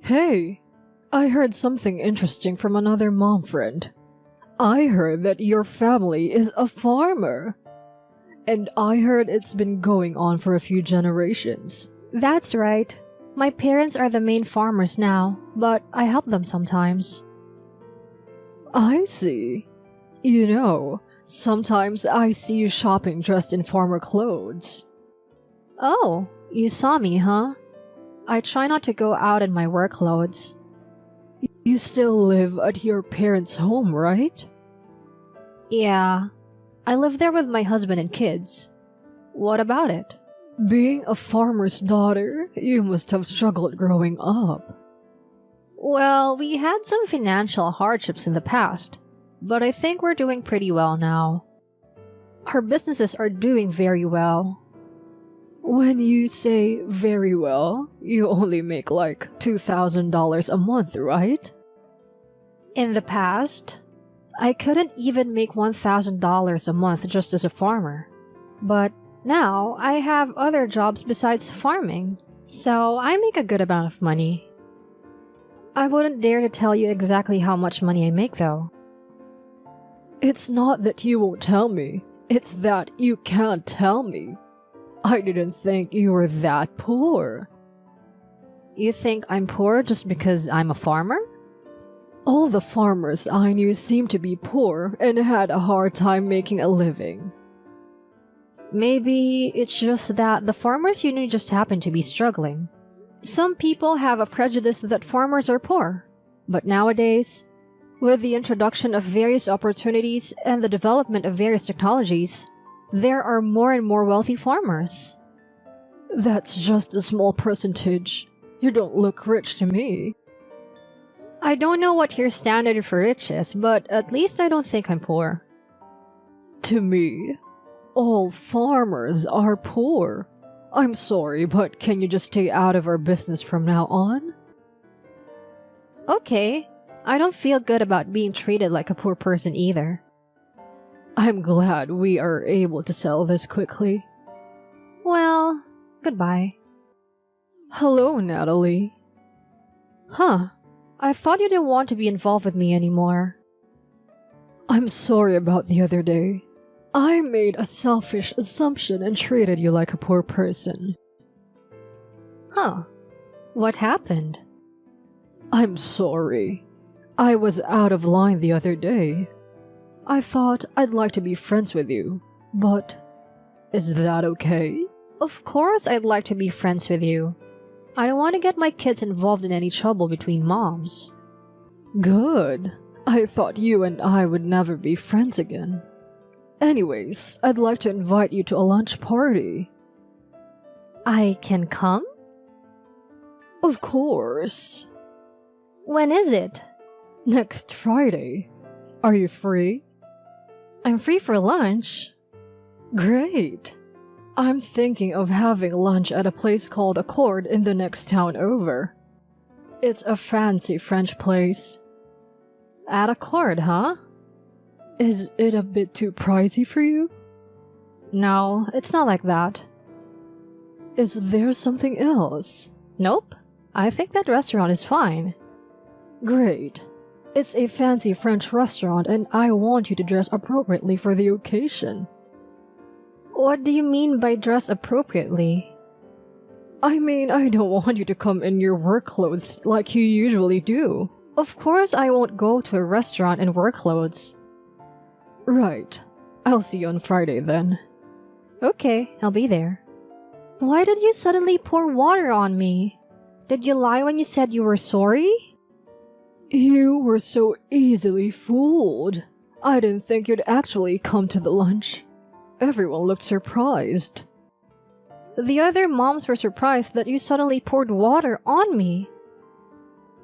Hey, I heard something interesting from another mom friend. I heard that your family is a farmer. And I heard it's been going on for a few generations. That's right. My parents are the main farmers now, but I help them sometimes. I see. Sometimes I see you shopping dressed in farmer clothes. Oh, you saw me, huh? I try not to go out in my work clothes. You still live at your parents' home, right? Yeah. I live there with my husband and kids. What about it? Being a farmer's daughter, you must have struggled growing up. Well, we had some financial hardships in the past, but I think we're doing pretty well now. Our businesses are doing very well. When you say very well, you only make like $2,000 a month, right? In the past, I couldn't even make $1,000 a month just as a farmer. But now I have other jobs besides farming, so I make a good amount of money. I wouldn't dare to tell you exactly how much money I make though. It's not that you won't tell me, it's that you can't tell me. I didn't think you were that poor. You think I'm poor just because I'm a farmer? All the farmers I knew seemed to be poor and had a hard time making a living. Maybe it's just that the farmers you knew just happen to be struggling. Some people have a prejudice that farmers are poor, but nowadays, with the introduction of various opportunities and the development of various technologies, there are more and more wealthy farmers. That's just a small percentage. You don't look rich to me. I don't know what your standard for rich is, but at least I don't think I'm poor. To me, all farmers are poor. I'm sorry, but can you just stay out of our business from now on? Okay, I don't feel good about being treated like a poor person either. I'm glad we are able to sell this quickly. Well, goodbye. Hello, Natalie. Huh, I thought you didn't want to be involved with me anymore. I'm sorry about the other day. I made a selfish assumption and treated you like a poor person. Huh, what happened? I'm sorry. I was out of line the other day. I thought I'd like to be friends with you, but is that okay? Of course I'd like to be friends with you. I don't want to get my kids involved in any trouble between moms. Good. I thought you and I would never be friends again. Anyways, I'd like to invite you to a lunch party. I can come? Of course. When is it? Next Friday. Are you free? I'm free for lunch. Great. I'm thinking of having lunch at a place called Accord in the next town over. It's a fancy French place. At Accord, huh? Is it a bit too pricey for you? No, it's not like that. Is there something else? Nope. I think that restaurant is fine. Great. It's a fancy French restaurant and I want you to dress appropriately for the occasion. What do you mean by dress appropriately? I mean, I don't want you to come in your work clothes like you usually do. Of course I won't go to a restaurant in work clothes. Right. I'll see you on Friday then. Okay, I'll be there. Why did you suddenly pour water on me? Did you lie when you said you were sorry? You were so easily fooled. I didn't think you'd actually come to the lunch. Everyone looked surprised. The other moms were surprised that you suddenly poured water on me.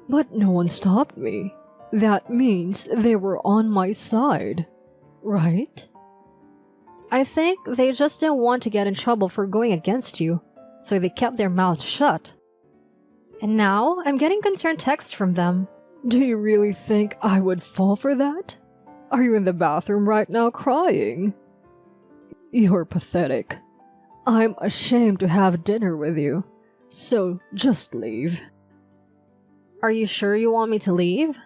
But no one stopped me. That means they were on my side. Right? I think they just didn't want to get in trouble for going against you, so they kept their mouths shut. And now I'm getting concerned texts from them. Do you really think I would fall for that? Are you in the bathroom right now crying? You're pathetic. I'm ashamed to have dinner with you, so just leave. Are you sure you want me to leave?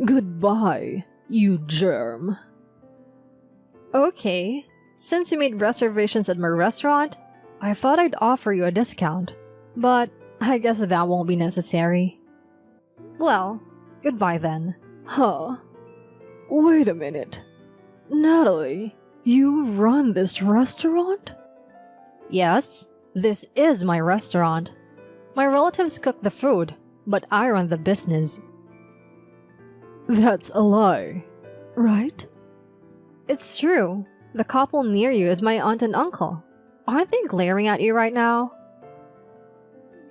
Goodbye, you germ. Okay, since you made reservations at my restaurant, I thought I'd offer you a discount, but I guess that won't be necessary. Well, goodbye then. Huh? Wait a minute. Natalie, you run this restaurant? Yes, this is my restaurant. My relatives cook the food, but I run the business. That's a lie, right? It's true. The couple near you is my aunt and uncle. Aren't they glaring at you right now?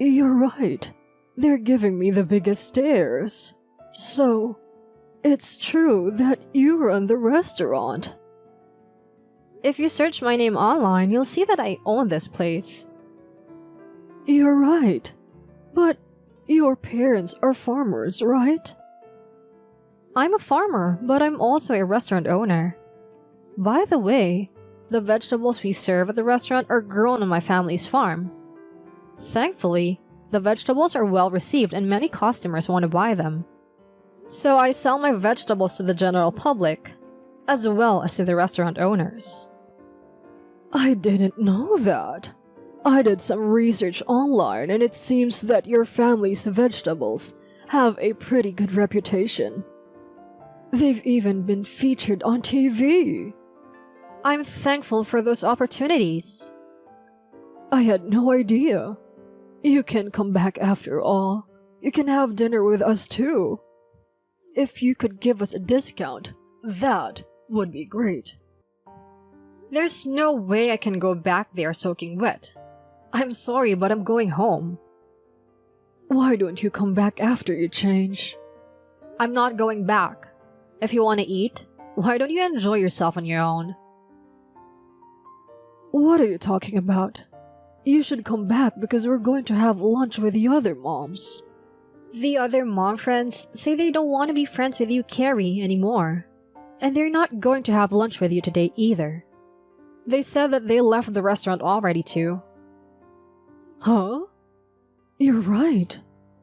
You're right. They're giving me the biggest stares. So, it's true that you run the restaurant. If you search my name online, you'll see that I own this place. You're right. But your parents are farmers, right? I'm a farmer, but I'm also a restaurant owner. By the way, the vegetables we serve at the restaurant are grown on my family's farm. Thankfully, the vegetables are well received and many customers want to buy them. So I sell my vegetables to the general public, as well as to the restaurant owners. I didn't know that. I did some research online and it seems that your family's vegetables have a pretty good reputation. They've even been featured on TV. I'm thankful for those opportunities. I had no idea. You can come back after all. You can have dinner with us too. If you could give us a discount, that would be great. There's no way I can go back there soaking wet. I'm sorry, but I'm going home. Why don't you come back after you change? I'm not going back. If you want to eat, why don't you enjoy yourself on your own? What are you talking about? You should come back because we're going to have lunch with the other moms. The other mom friends say they don't want to be friends with you, Carrie, anymore. And they're not going to have lunch with you today either. They said that they left the restaurant already too. Huh? You're right.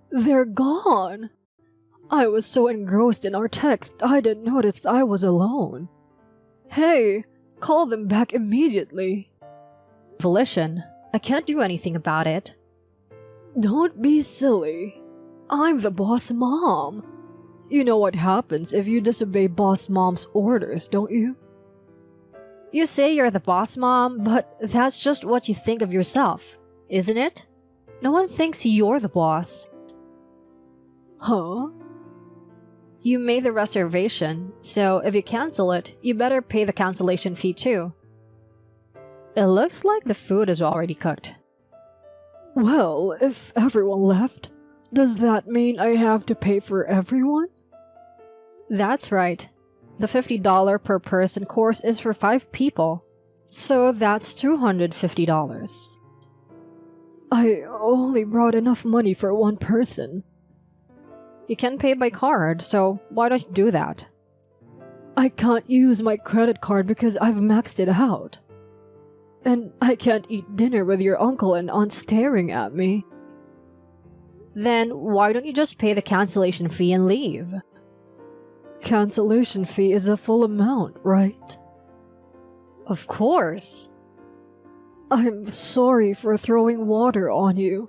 They're gone. I was so engrossed in our text I didn't notice I was alone. Hey, call them back immediately. Volition, I can't do anything about it. Don't be silly. I'm the boss mom. You know what happens if you disobey boss mom's orders, don't you? You say you're the boss mom, but that's just what you think of yourself, isn't it? No one thinks you're the boss. Huh? You made the reservation, so if you cancel it, you better pay the cancellation fee too. It looks like the food is already cooked. Well, if everyone left, does that mean I have to pay for everyone? That's right. The $50 per person course is for 5 people, so that's $250. I only brought enough money for one person. You can pay by card, so why don't you do that? I can't use my credit card because I've maxed it out. And I can't eat dinner with your uncle and aunt staring at me. Then why don't you just pay the cancellation fee and leave? Cancellation fee is a full amount, right? Of course. I'm sorry for throwing water on you,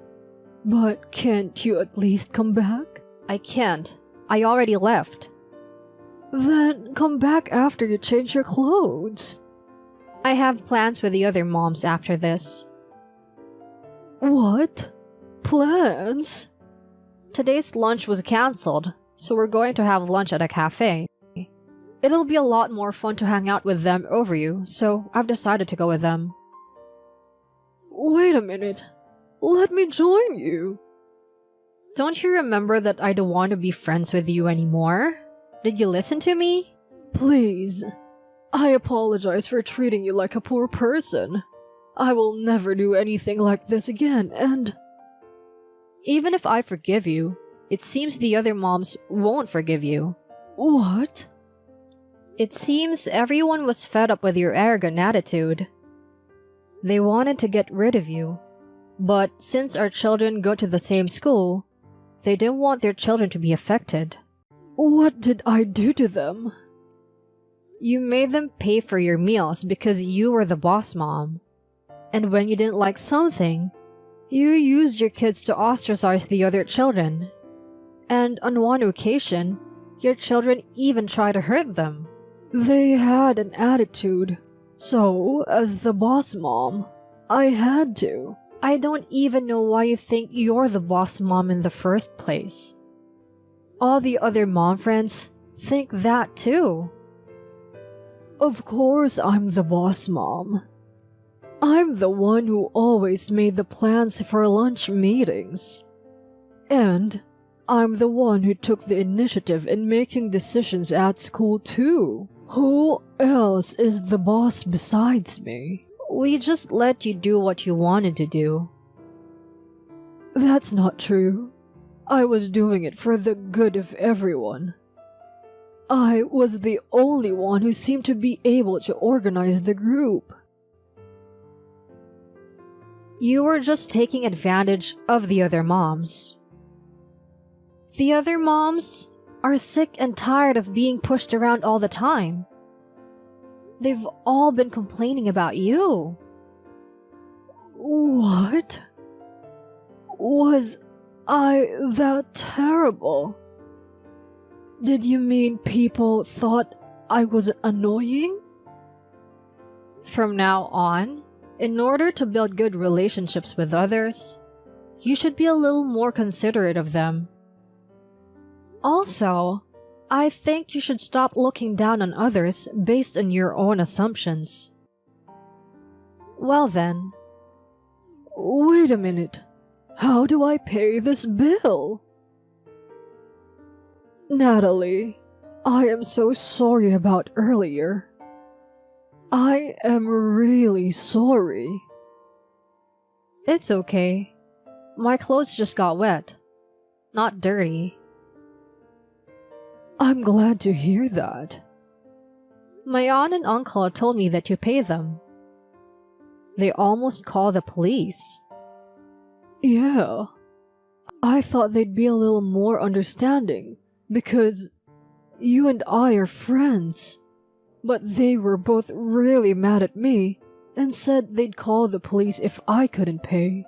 but can't you at least come back? I can't. I already left. Then come back after you change your clothes. I have plans with the other moms after this. What? Plans? Today's lunch was cancelled, so we're going to have lunch at a cafe. It'll be a lot more fun to hang out with them over you, so I've decided to go with them. Wait a minute. Let me join you. Don't you remember that I don't want to be friends with you anymore? Did you listen to me? Please. I apologize for treating you like a poor person. I will never do anything like this again, and... Even if I forgive you, it seems the other moms won't forgive you. What? It seems everyone was fed up with your arrogant attitude. They wanted to get rid of you. But since our children go to the same school, They didn't want their children to be affected. What did I do to them? You made them pay for your meals because you were the boss mom. And when you didn't like something, you used your kids to ostracize the other children. And on one occasion, your children even tried to hurt them. They had an attitude. So, as the boss mom, I had to. I don't even know why you think you're the boss mom in the first place. All the other mom friends think that too. Of course I'm the boss mom. I'm the one who always made the plans for lunch meetings. And I'm the one who took the initiative in making decisions at school too. Who else is the boss besides me? We just let you do what you wanted to do. That's not true. I was doing it for the good of everyone. I was the only one who seemed to be able to organize the group. You were just taking advantage of the other moms. The other moms are sick and tired of being pushed around all the time. They've all been complaining about you. What? Was I that terrible? Did you mean people thought I was annoying? From now on, in order to build good relationships with others, you should be a little more considerate of them. Also, I think you should stop looking down on others based on your own assumptions. Well then. Wait a minute. How do I pay this bill? Natalie, I am so sorry about earlier. I am really sorry. It's okay. My clothes just got wet. Not dirty. I'm glad to hear that. My aunt and uncle told me that you pay them. They almost called the police. Yeah. I thought they'd be a little more understanding because you and I are friends. But they were both really mad at me and said they'd call the police if I couldn't pay.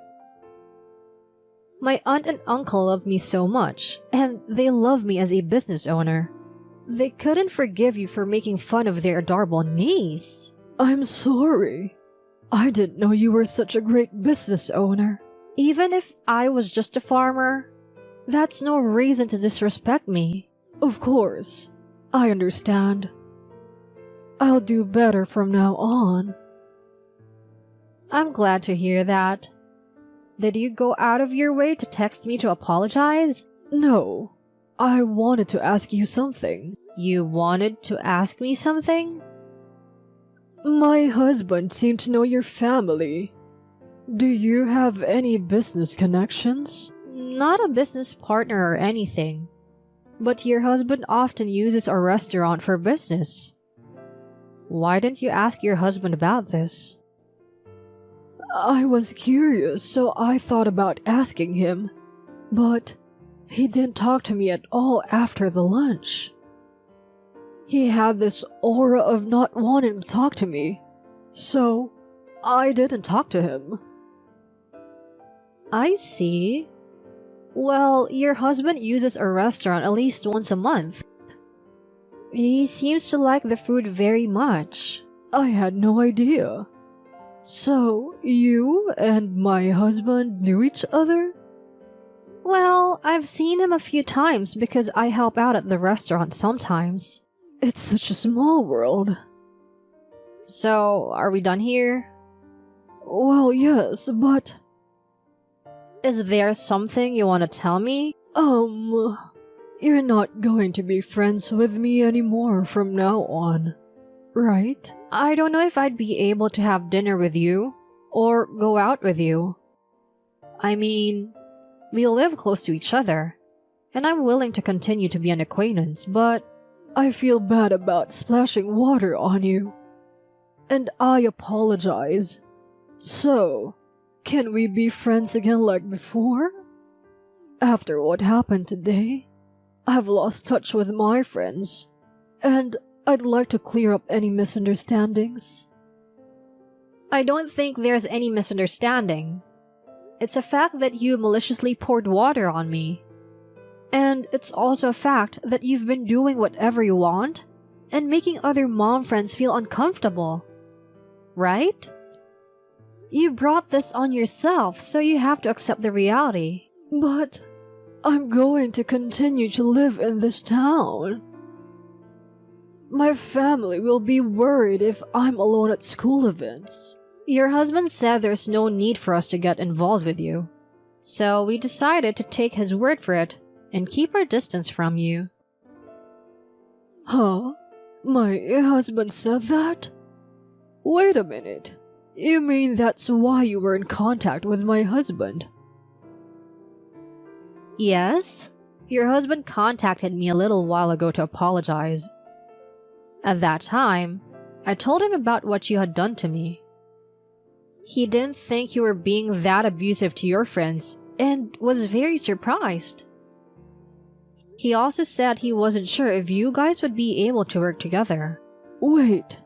My aunt and uncle love me so much, and they love me as a business owner. They couldn't forgive you for making fun of their adorable niece. I'm sorry. I didn't know you were such a great business owner. Even if I was just a farmer, that's no reason to disrespect me. Of course. I understand. I'll do better from now on. I'm glad to hear that. Did you go out of your way to text me to apologize? No. I wanted to ask you something. You wanted to ask me something? My husband seemed to know your family. Do you have any business connections? Not a business partner or anything. But your husband often uses our restaurant for business. Why didn't you ask your husband about this? I was curious, so I thought about asking him. But he didn't talk to me at all after the lunch. He had this aura of not wanting to talk to me, so I didn't talk to him. I see. Well, your husband uses our restaurant at least once a month. He seems to like the food very much. I had no idea. So, you and my husband knew each other? Well, I've seen him a few times because I help out at the restaurant sometimes. It's such a small world. So, are we done here? Well, yes, but... Is there something you want to tell me? You're not going to be friends with me anymore from now on, right? I don't know if I'd be able to have dinner with you, or go out with you. I mean, we live close to each other, and I'm willing to continue to be an acquaintance, but... I feel bad about splashing water on you. And I apologize. So, can we be friends again like before? After what happened today, I've lost touch with my friends, and I'd like to clear up any misunderstandings. I don't think there's any misunderstanding. It's a fact that you maliciously poured water on me. And it's also a fact that you've been doing whatever you want and making other mom friends feel uncomfortable. Right? You brought this on yourself, so you have to accept the reality. But I'm going to continue to live in this town. My family will be worried if I'm alone at school events. Your husband said there's no need for us to get involved with you. So we decided to take his word for it and keep our distance from you. Huh? My husband said that? Wait a minute. You mean that's why you were in contact with my husband? Yes. Your husband contacted me a little while ago to apologize. At that time, I told him about what you had done to me. He didn't think you were being that abusive to your friends and was very surprised. He also said he wasn't sure if you guys would be able to work together. Wait,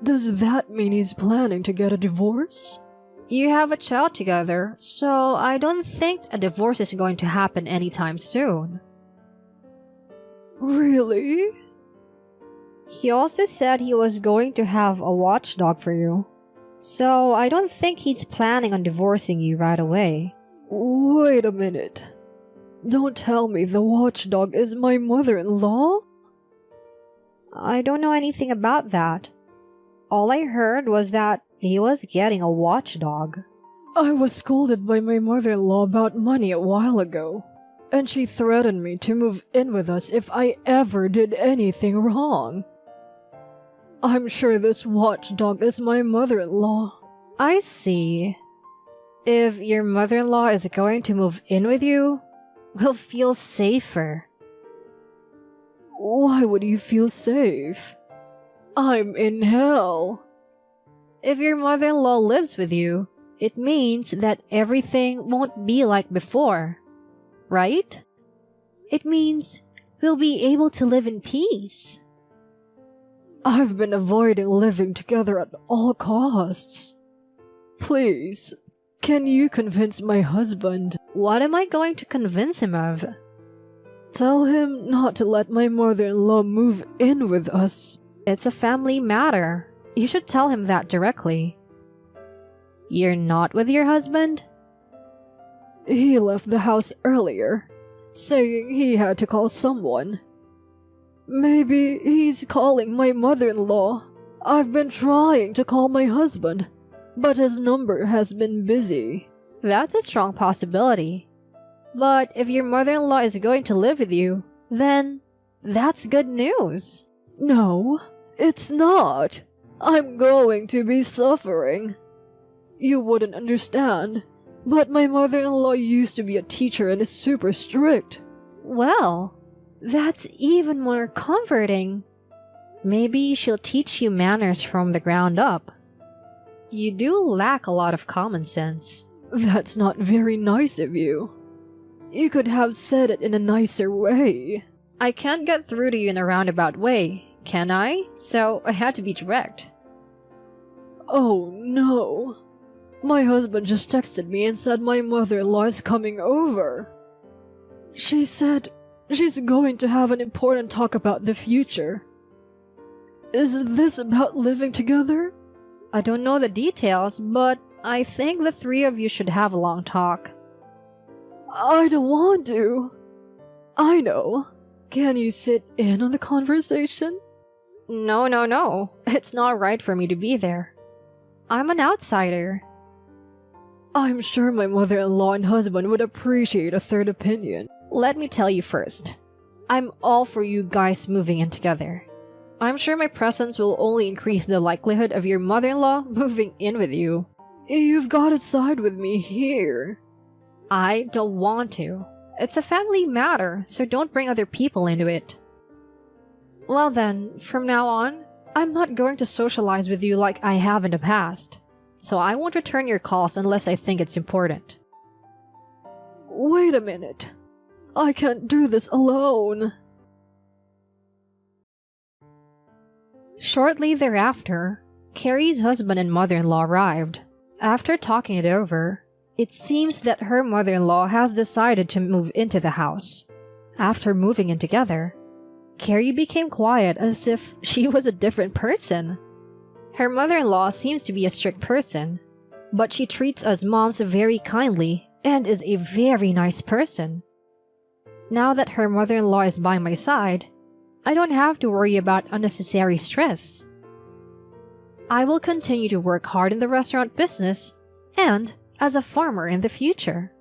does that mean he's planning to get a divorce? You have a child together, so I don't think a divorce is going to happen anytime soon. Really? He also said he was going to have a watchdog for you. So I don't think he's planning on divorcing you right away. Wait a minute. Don't tell me the watchdog is my mother-in-law? I don't know anything about that. All I heard was that he was getting a watchdog. I was scolded by my mother-in-law about money a while ago, and she threatened me to move in with us if I ever did anything wrong. I'm sure this watchdog is my mother-in-law. I see. If your mother-in-law is going to move in with you, we'll feel safer. Why would you feel safe? I'm in hell. If your mother-in-law lives with you, it means that everything won't be like before, right? It means we'll be able to live in peace. I've been avoiding living together at all costs. Please, can you convince my husband? What am I going to convince him of? Tell him not to let my mother-in-law move in with us. It's a family matter. You should tell him that directly. You're not with your husband? He left the house earlier, saying he had to call someone. Maybe he's calling my mother-in-law. I've been trying to call my husband, but his number has been busy. That's a strong possibility. But if your mother-in-law is going to live with you, then that's good news. No, it's not. I'm going to be suffering. You wouldn't understand, but my mother-in-law used to be a teacher and is super strict. Well, that's even more comforting. Maybe she'll teach you manners from the ground up. You do lack a lot of common sense. That's not very nice of you. You could have said it in a nicer way. I can't get through to you in a roundabout way, can I? So I had to be direct. Oh no. My husband just texted me and said my mother-in-law is coming over. She said she's going to have an important talk about the future. Is this about living together? I don't know the details, but I think the three of you should have a long talk. I don't want to. I know. Can you sit in on the conversation? No. It's not right for me to be there. I'm an outsider. I'm sure my mother-in-law and husband would appreciate a third opinion. Let me tell you first. I'm all for you guys moving in together. I'm sure my presence will only increase the likelihood of your mother-in-law moving in with you. You've got to side with me here. I don't want to. It's a family matter, so don't bring other people into it. Well then, from now on, I'm not going to socialize with you like I have in the past. So I won't return your calls unless I think it's important. Wait a minute. I can't do this alone. Shortly thereafter, Carrie's husband and mother-in-law arrived. After talking it over, it seems that her mother-in-law has decided to move into the house. After moving in together, Carrie became quiet as if she was a different person. Her mother-in-law seems to be a strict person, but she treats us moms very kindly and is a very nice person. Now that her mother-in-law is by my side, I don't have to worry about unnecessary stress. I will continue to work hard in the restaurant business and as a farmer in the future.